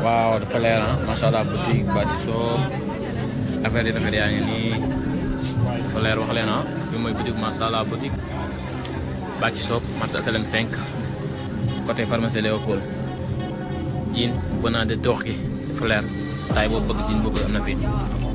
waaw dafa leer macha allah boutique Bathie Shop affaire yaa ngi nii dafa leer wax leen bi mooy boutique macha allah boutique Bathie Shop marché Salem 5 côté pharmacie Léopold jean bonaa de toox gi dafa leer taay boobu bëgg jean boobu am na fi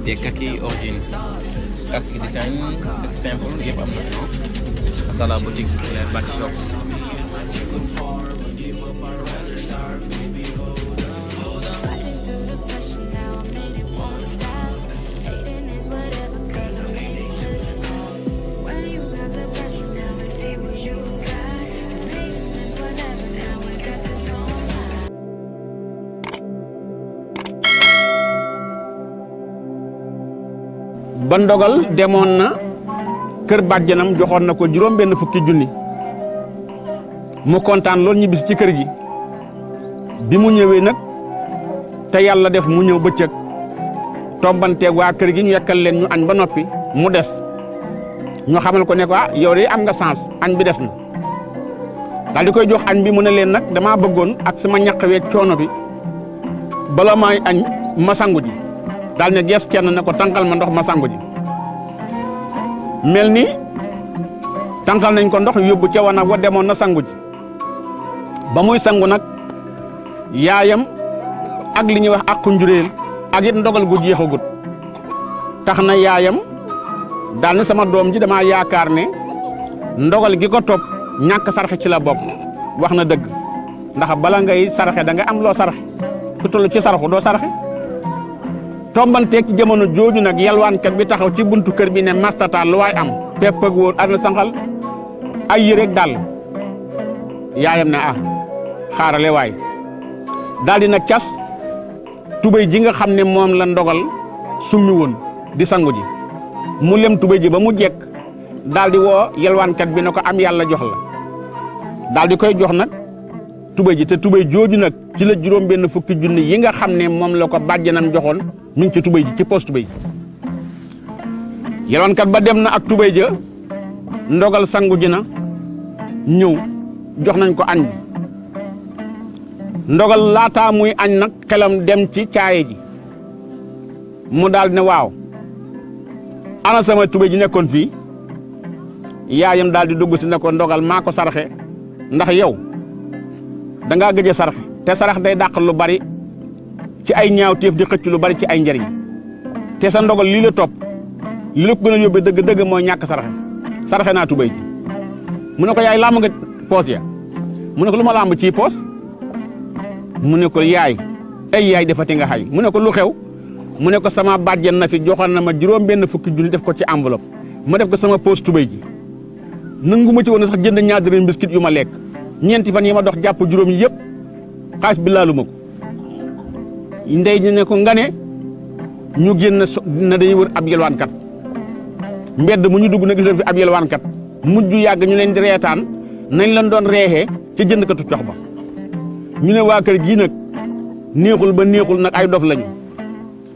te kaki origine kaki design kaki simple yëpp am na fi macha allah boutique dafa leer Bathie Shop. ba ndogal demoon na kër bàjjanam joxoon na ko juróom benn fukki junni mu kontaan loolu ñibbisi ci kër gi bi mu ñëwee nag te yàlla def mu ñëw bëccëg tombanteeg waa kër gi ñu yekkal leen ñu añ ba noppi mu des ñu xamal ko ne ko yow de am nga sens añ bi des na daal di koy jox añ bi mu ne leen nag damaa bëggoon ak sama ñaq weeg coono bi bala may añ ma sangu ji daal ne gees kenn ne ko tànqal ma ndox ma sangu ji mel ni tànqal nañ ko ndox yóbbu ca wanag wa demoon na sangu ji ba muy sangu nag yaayam ak li ñuy wax àqu njuréel ak it ndogal gu jeexagut tax na yaayam daal ne sama doom ji damaa yaakaar ne ndogal gi ko topp ñàkk sarxe ci la bokk wax na dëgg ndax bala ngay sarxe da nga am loo sarxe ku toll ci sarxu doo sarxe tombanteeg ci jamono jooju nag yalwaankat bi taxaw ci buntu kër bi ne mastata lu waay am pepp ak wóor ar na sanxal ay yéreeg dàll yaayam ne xaarale waay daal di nag cas tubéy ji nga xam ne moom la ndogal summi woon di sangu ji mu lem tubéy ji ba mu jekk daal di woo yalwaankat bi ne ko am yàlla jox la daal di koy jox nag tubéy ji te tubéy jooju nag ci la juróom benn fukki junni yi nga xam ne moom la ko bàjjanam joxoon mi ngi ci tubéy ji ci poos tubéy ji yalwaankat ba dem na ak tubéy ja ndogal sangu ji na ñëw jox nañ ko añ bi ndogal laataa muy añ nag xelam dem ci caaye ji mu daal ne waaw ana sama tubéy ji nekkoon fii yaayam daal di dugg si ne ko ndogal maa ko sarxe ndax yow da ngaa gëj a sarxe te sarax day dàq lu bari ci ay ñaawteef di xëcc lu bari ci ay njariñ te sa ndogal lii la topp li la ko gën a yóbbee dëgg-dëgg mooy ñàkk sarxe naa tubéy ji mu ne ko yaay làmb nga poos ya mu ne ko lu ma làmb ci poos mu ne ko yaay ay yaay defati nga xay mu ne ko lu xew mu ne ko sama bàjjen na fi joxoon na ma juróom benn fukki junni def ko ci enveloppe ma def ko sama poos tubéy ji nangu ma ci woon sax jënd ñaar dërëm biscuit yu ma lekk ñeenti fan yi ma dox jàpp juróom yi yëpp xaalis bi laalu ma ko ndey ñu ne ko nga ne ñu génn na dañuy wër ab yelwaankat mbedd mu ñu dugg na gis leen fi ab yelwaankat mujj yàgg ñu leen di reetaan nañ leen doon reexee ca jëndkatu cox ba ñu ne waa kër gii nag neexul ba neexul nag ay dof lañu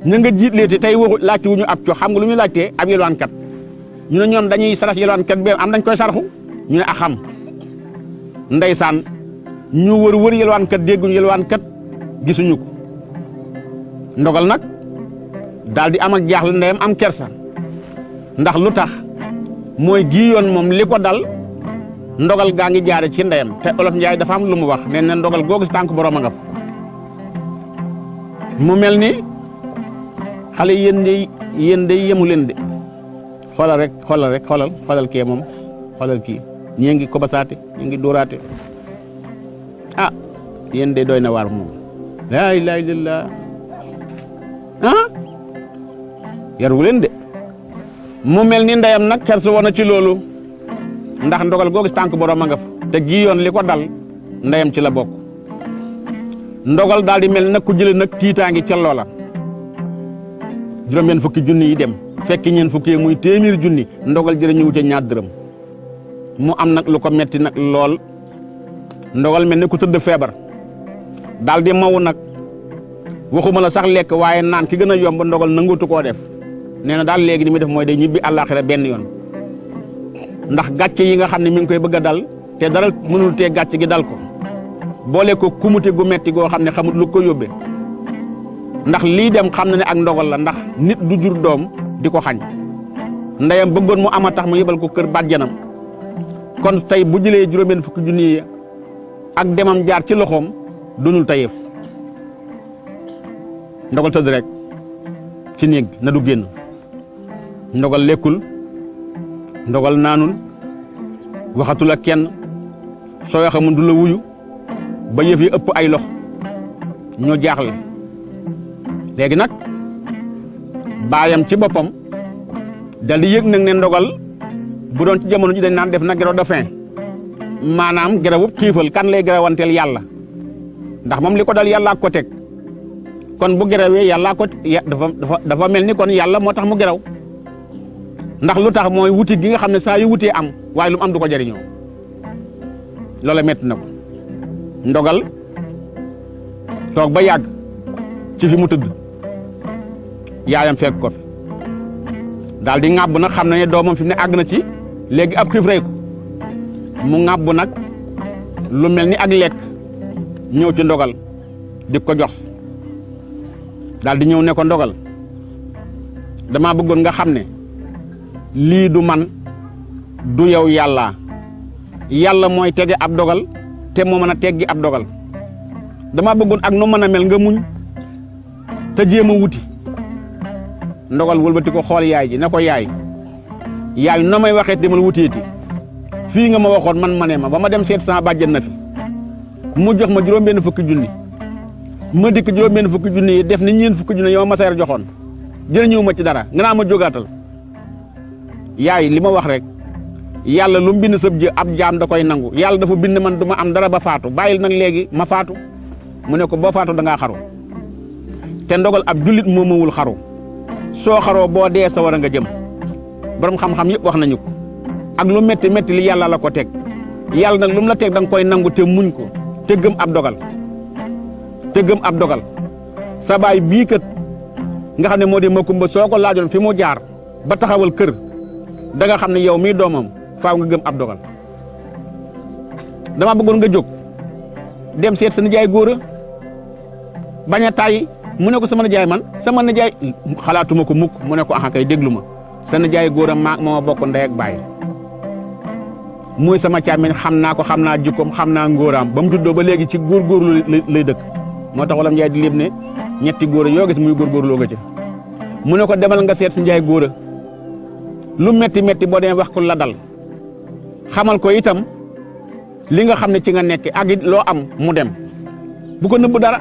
ña nga jiitleete tey waxu laajte wu ñu ab cox xam nga lu ñu laajtee ab yelwaankat ñu ne ñoom dañuy sarax yelwaankat bi am dañ koy saraxu ñu ne axam ndeysaan ñu wër yelwaankat dégguñu yelwaankat gisuñu ko ndogal nag daal di am ak jaaxle ndeyam am kersa ndax lu tax mooy gii yoon moom li ko dal ndogal gaa ngi jaare ci ndeyam te olof Njaay dafa am lu mu wax nee na ndogal googu si tànk borom a nga fa mu mel ni xale yéen de yemu leen de xoolal kee moom xoolal kii ñii ngi kobasaate ñii ngi dóoraate yéen de doy na waar moom laa ilaaha illallaah yaru leen de mu mel ni ndeyam nag kersu woon na ci loolu ndax ndogal googu tànk borom a nga fa te gi yoon li ko dal ndeyam ci la bokk ndogal daal di mel nag ku jële nag tiitaangi ca loola juróom-benn fukki junni yi dem fekki ñeen fukki muy téeméeri junni ndogal jërë ñu wute ñaar dërëm mu am nag lu ko metti nag lool ndogal mel ne ku tëdd feebar daal di mawu nag waxuma la sax lekk waaye naan ki gën a yomb ndogal nangutu koo def nee na daal léegi ni muy def mooy day ñibbi àllaaxira benn yoon ndax gàcce yi nga xam ne mi ngi koy bëgg a dal te dara mënul tee gàcce gi dal ko boole ko kumute gu metti goo xam ne xamut lu ko yóbbee ndax lii dem xam na ne ak ndogal la ndax nit du jur doom di ko xañ ndeyam bëggoon mu ama tax mu yebal ko kër bàjjanam kon tey bu jëlee juróom-benn fukki junni ak demam jaar ci loxoom dunul tayef ndogal tëdd rek ci néeg bi na du génn ndogal lekkul ndogal naanul waxatul ak kenn soo waxee mu du la wuyu ba yëf yi ëpp ay lox ñoo jaaxle léegi nag baayam ci boppam dal di yëg nag ne ndogal bu doon ci jamono ji dañ naan def na grève de faim maanaam grève bu xiifal kan lay grèvanteel yàlla ndax moom li ko dal yàllaa ko teg kon bu grèvee yàllaa ko dafa mel ni kon yàlla moo tax mu grève ndax lu tax mooy wuti gi nga xam ne saa yu wutee am waaye lu mu am du ko jariñoo loola métti na ko ndogal toog ba yàgg ci fi mu tëdd yaayam fekk ko fi daal di ŋàbb nag xam na ne doomam fi mu ne àgg na ci léegi ab xiif rey ko mu ŋàbb nag lu mel ni ak lekk ñëw ci ndogal di ko jox daal di ñëw ne ko ndogal dama bëggoon nga xam ne lii du man du yow yàlla mooy tege ab dogal te moo mën a teggi ab dogal dama bëggoon ak nu mën a mel nga muñ te jéem a wuti ndogal wëlbati ko xool yaay ji ne ko yaay no may waxee demal wuteeti fii nga ma waxoon man ma ne ma ba ma dem seet sama bàjjen na fi mu jox ma juróom-benn fukki junni ma dikk juróom-benn fukki junni yi def ni ñeen fukki junni yow ma sayar joxoon jërëñëw ma ci dara nga naa ma jógaatal yaay li ma wax rek yàlla lu mu bind sëb jë ab jaam da koy nangu yàlla dafa bind man du ma am dara ba faatu bàyyil nag léegi ma faatu mu ne ko boo faatu da ngaa xaru te ndogal ab jullit moo mawul xaru soo xaroo boo dee sa war a nga jëm borom xam-xam yëpp wax nañu ko ak lu métti métti li yàlla la ko teg yàlla nag lu mu la teg da nga koy nangu te muñ ko te gëm ab dogal sa baay bii kat nga xam ne moo di Makumba soo ko laajoon fi mu jaar ba taxawal kër da nga xam ne yow mii doomam faaw nga gëm ab dogal dama bëggoon nga jóg dem seet sa nijaay góor a bañ a tàyyi mu ne ko sama nijaay man sama nijaay xalaatuma ko mukk mu ne ko axa kay déglu ma sa nijaay góor a moo bokk ndey ak baay muy sama càmmiñ xam naa ko xam naa jikkoom xam naa ngóoraam ba mu juddoo ba léegi ci góorgóorlu lay dëkk moo tax wala njaay di léeb ne ñetti góor a yoo gis muy góorgóorloo nga ca mu ne ko demal nga seet sa nijaay góor a lu metti metti boo demee wax ko la dal xamal ko itam li nga xam ne ci nga nekk ak it loo am mu dem bu ko nëbb dara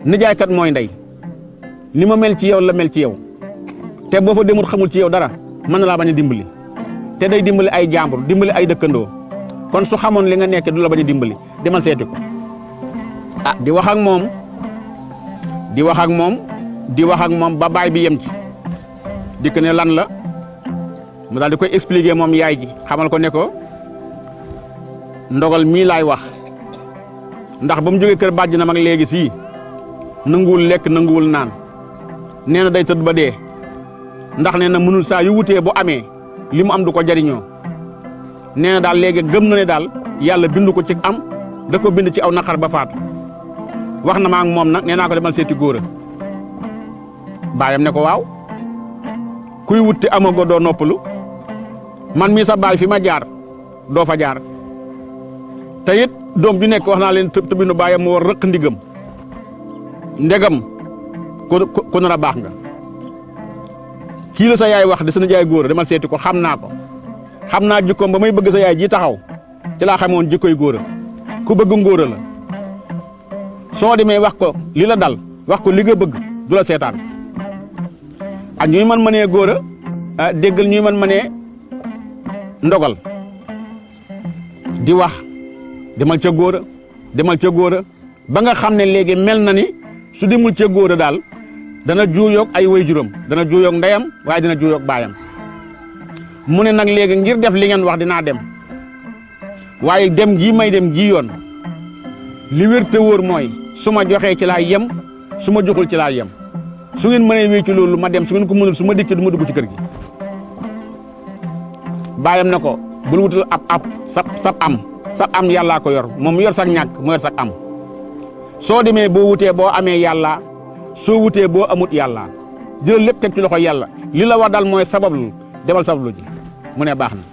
nijaaykat mooy ndey ni ma mel ci yow la mel ci yow te boo fa demul xamul ci yow dara mën na laa bañ a dimbali te day dimbali ay jàmbur dimbali ay dëkkandoo kon su xamoon li nga nekk du la bañ a dimbali demal seeti ko di wax ak moom ba baay bi yem ci dikk ne lan la mu daal di koy expliquer moom yaay ji xamal ko ne ko ndogal mii laay wax ndax ba mu jógee kër bàjjanam ak léegi sii nanguwul lekk nanguwul naan nee na day tëdd ba dee ndax nee na mënul saa yu wutee bu amee li mu am du ko jariñoo nee na daal léegi gëm na ne daal yàlla bindu ko ci am da ko bind ci aw naqar ba faatu wax na ma ak moom nag nee naa ko demal seeti góor a baayam ne ko waaw kuy wutti amago doo noppalu man mii sa baay fi ma jaar doo fa jaar te it doom ju nekk wax naa leen tëbinu baayam mu war rëq ndigam ndegam ku nar a baax nga kii la sa yaay wax di sa nijaay góor a demal seeti ko xam naa jikkoom ba may bëgg sa yaay ji taxaw ci laa xamoon jikkoy góor a ku bëgg ngóor a la soo demee wax ko li la dal wax ko li nga bëgg du la seetaan ak ñuy mën mënee góor a déggal ñuy mën mënee ndogal di wax demal ca góor a ba nga xam ne léegi mel na ni su demul ca góor a daal dana juuyoog ay waajuram dana juuyoog ndeyam waaye dina juuyoog baayam mu ne nag léegi ngir def li ngeen wax dinaa dem waaye dem gii may dem gii yoon li wér te wóor mooy su ma joxee ci laa yem su ma joxul ci laa yem su ngeen mënee wéy ci loolu ma dem su ngeen ko mënul su ma dikkee du ma dugg ci kër gi baayam ne ko bul wutal ab sab am yàllaa ko yor moom mu yor sax ñàkk mu yor sax am soo demee boo wutee boo amee yàlla soo wutee boo amut yàlla jëlal lépp teg ci loxo yàlla li la war daal mooy sabablu demal sabablu ji mu ne baax na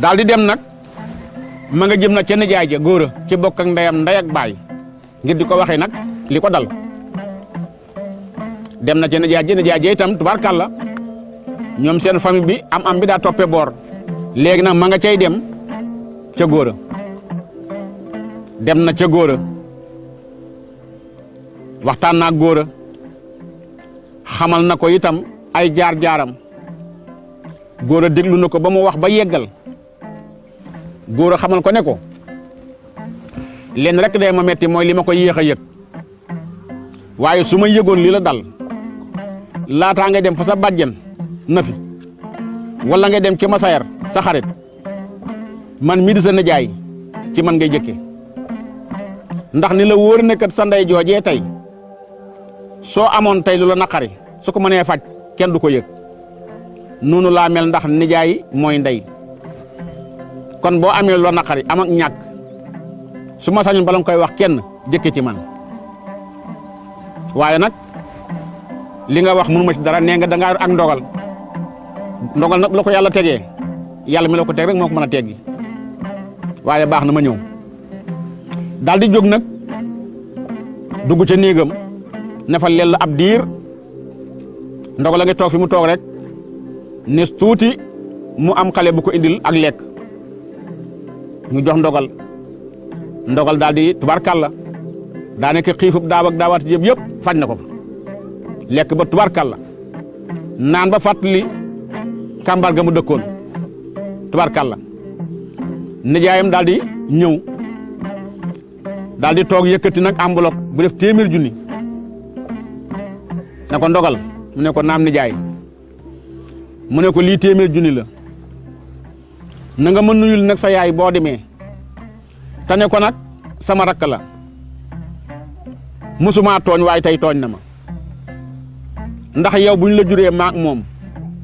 daal di dem nag ma nga jëm nag ca nijaay ja góor a ci bokk ak ndeyam ndey ak baay ngir di ko waxee nag li ko dal dem na ca nijaay ja itam tubaarkàlla ñoom seen famille bi am bi daa toppe boor léegi nag ma nga cay dem ca góor a dem na ca góor a waxtaan naa góor a xamal na ko itam ay jaar-jaaram góor a déglu na ko ba mu wax ba yeggal góor a xamal ko ne ko leen rek day ma metti mooy li ma ko yéex a yëg waaye su ma yëgoon li la dal laataa ngay dem fa sa bàjjen na fi wala ngay dem ci masayar sa xarit man mii di sa nijaay ci man ngay jëkke ndax ni la wóor ne kat sa ndey joojee tey soo amoon tey lu la naqari su ko mënee faj kenn du ko yëg noonu laa mel ndax nijaay mooy ndey kon boo amee lu la naqari am ak ñàkk su ma sañoon bala nga koy wax kenn jëkke ci man waaye nag li nga wax mënu ma ci dara nee nga dangaa ak ndogal nag la ko yàlla tegee yàlla mi la ko teg rek moo ko mën a teggi waaye baax na ma ñëw daal di jóg nag dugg ca néegam ne fa lell ab diir ndogal la nga toog fi mu toog rek ne tuuti mu am xale bu ko indil ak lekk ñu jox ndogal daal di tubarkalla daa nekk xiifub daaw ak daawaati yëpp faj na ko fa lekk ba tubarkalla naan ba fàttali kàmbar ga mu dëkkoon tubarkalla nijaayam daal di ñëw daal di toog yëkkati nag enveloppe bu def 100 000 junni ne ko ndogal mu ne ko naam nijaay mu ne ko lii 100 000 junni la na nga ma nuyul nag sa yaay boo demee te ne ko nag sama rakk la musuma tooñ waaye tey tooñ na ma ndax yow bu ñu la juree maak moom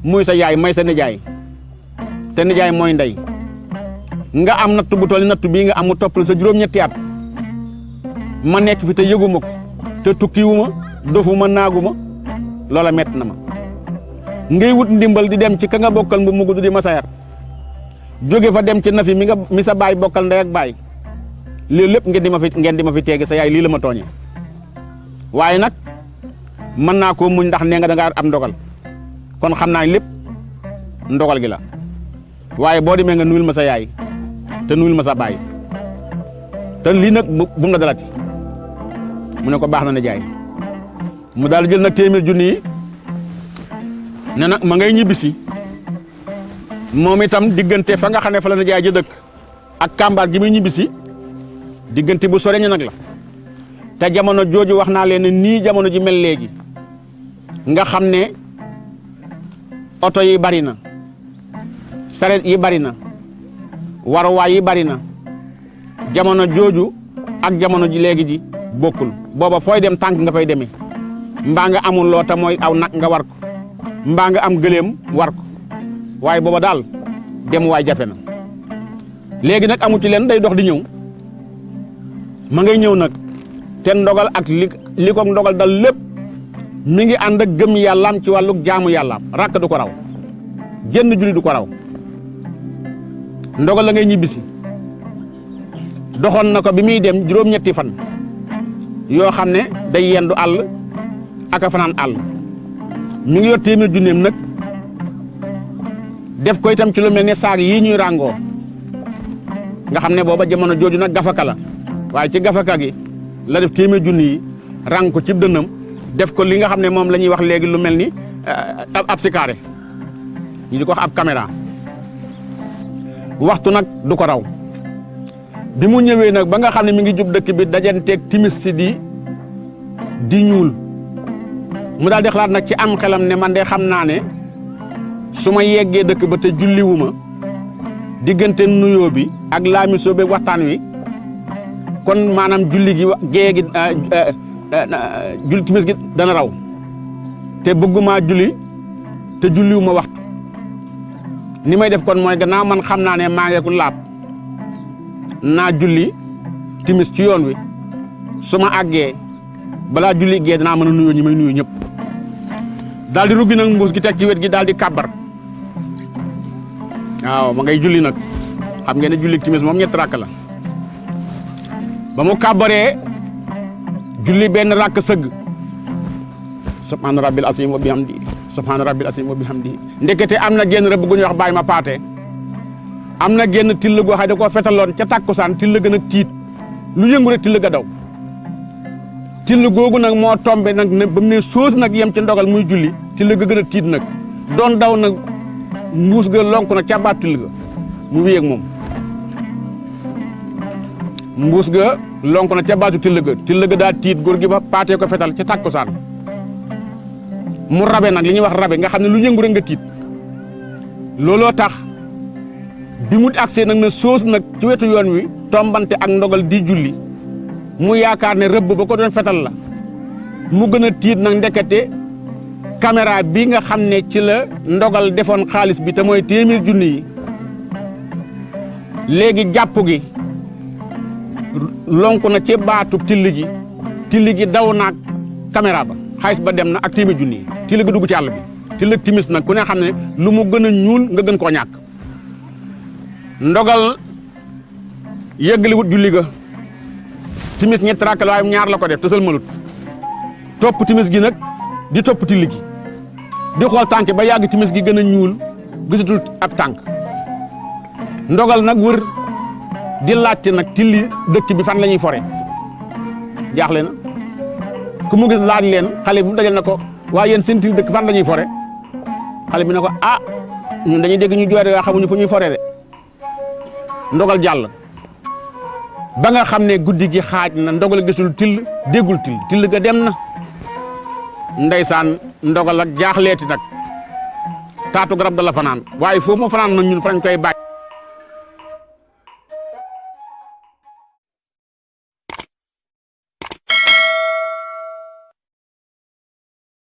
muy sa yaay may sa nijaay te nijaay mooy ndey nga am nattu bu toll nattu bii nga am mu toppal sa juróom-ñetti at ma nekk fi te yëguma ko te tukkiwuma dofuma naaguma loola mett na ma ngay wut ndimbal di dem ci ka nga bokkal mu gudd di masayar jóge fa dem ci nafi mi sa baay bokkal ndey ak baay loolu lépp ngeen di ma fi teegi sa yaay lii la ma tooñee waaye nag mën naa koo muñ ndax nee nga dangaa am ndogal kon xam naa lépp ndogal gi la waaye boo demee nga nuyul ma sa yaay te nuyul ma sa baay te lii nag bu mu la dalati mu ne ko baax na ne jaay mu daal jël nag 100 000 junni yi ne nag ma ngay ñibbisi moom itam diggante fa nga xam ne fa la na jaay ja dëkk ak kàmbaar gi muy ñibbisi diggante bu sore nag la te jamono jooju wax naa leen ne nii jamono ji mel léegi nga xam ne oto yi bari na saret yi bari na waruwaay yi bari na jamono jooju ak jamono ji léegi ji bokkul booba fooy dem tànk nga fay demee mbaa nga amul loo ta mooy aw nag nga war ko mbaa nga am gëléem war ko waaye booba daal dem waay jafe na léegi nag amu ci leen day dox di ñëw ma ngay ñëw nag te ndogal ak li ko ndogal dal lépp mi ngi ànd ak gëm yàllaam ci wàllu jaamu yàllaam rakk du ko raw jenn julli du ko raw ndogal la ngay ñibbisi doxoon na ko bi muy dem juróom-ñetti fan yoo xam ne day yendu àll ak a fanaan àll mi ngi yor 100 000 junneem nag def ko itam ci lu mel ne saag yii ñuy ràngoo nga xam ne booba jamono jooju nag gafaka la waaye ci gafaka gi la def 100 000 junni yi ràng ko ci dënnam def ko li nga xam ne moom la ñuy wax léegi lu mel ni ab sikaare ñu di ko wax ab caméra waxtu nag du ko raw bi mu ñëwee nag ba nga xam ne mi ngi jub dëkk bi dajanteeg timis si di ñuul mu daal di xalaat nag ci am xelam ne man de xam naa ne su ma yeggee dëkk ba te julliwuma diggante nuyoo bi ak laamisoo bi waxtaan wi kon maanaam julli gi gée gi julli timis gi dana raw te bëgguma julli te julliwuma waxtu ni may def kon mooy gannaaw man xam naa ne maa ngeeku laab naa julli timis ci yoon wi su ma àggee balaa julli gee dinaa mën a nuyoo ñi may nuyu ñëpp daal di ruggi nag mbuus gi teg ci wet gi daal di kàbbar waaw ma ngay julli nag xam ngeen ne julli timis moom 3 rakk la ba mu kàbbaree julli benn rakk sëgg subhaana rabbil asiim wa bihamdi subhaana rabbil asiim wa bihamdi ndekete am na génn rëbb gu ñuy wax bàyyi ma paate am na génn till goo xam da koo fetaloon ca tàkkusaan till gën a tiit lu yëngu rek till ga daw till googu nag moo tombe nag ne ba mu ne soos nag yem ci ndogal muy julli till ga gën a tiit nag doon daw nag mbuus ga lonk nag ca baat till ga mu wéyeeg moom mbuus ga lonk na ca baatu till ga daa tiit góor gi ba paatee ko fetal ca tàkkusaan mu rabe nag li ñuy wax rabe nga xam ne lu yëngu rek nga tiit looloo tax bi mu agsee nag na soos nag ci wetu yoon wi tombante ak ndogal di julli mu yaakaar ne rëbb ba ko doon fetal la mu gën a tiit nag ndekete caméra bi nga xam ne ci la ndogal defoon xaalis bi te mooy 100 junni yi léegi jàpp gi lonk na ci baatu till gi daw naag caméra ba xaalis ba dem na ak 100 junni yi till gi dugg ci àll bi till ak timis nag ku ne xam ne lu mu gën a ñuul nga gën koo ñàkk ndogal yëggali wut julli ga timis 3 rakk la waaye 2 la ko def te sëlmalut topp timis gi nag di topp till gi di xool tànk ba yàgg timis gi gën a ñuul gisatul ab tànk ndogal nag wër di laajte nag tilli dëkk bi fan la ñuy fore jaaxle na ku mu gis laaj leen xale bu dajal na ko waaye yéen seen tilli dëkk fan la ñuy fore xale bi ne ko ah ñun dañuy dégg ñu jooyte yoo xamuñu fu ñuy fore de ndogal jàll ba nga xam ne guddi gi xaaj na ndogal gisul déggul till ga dem na ndeysaan ndogal ak jaaxleeti nag taatu garab ga la fanaan waaye foofu moo fanaan na ñun fa lañ koy bàyyi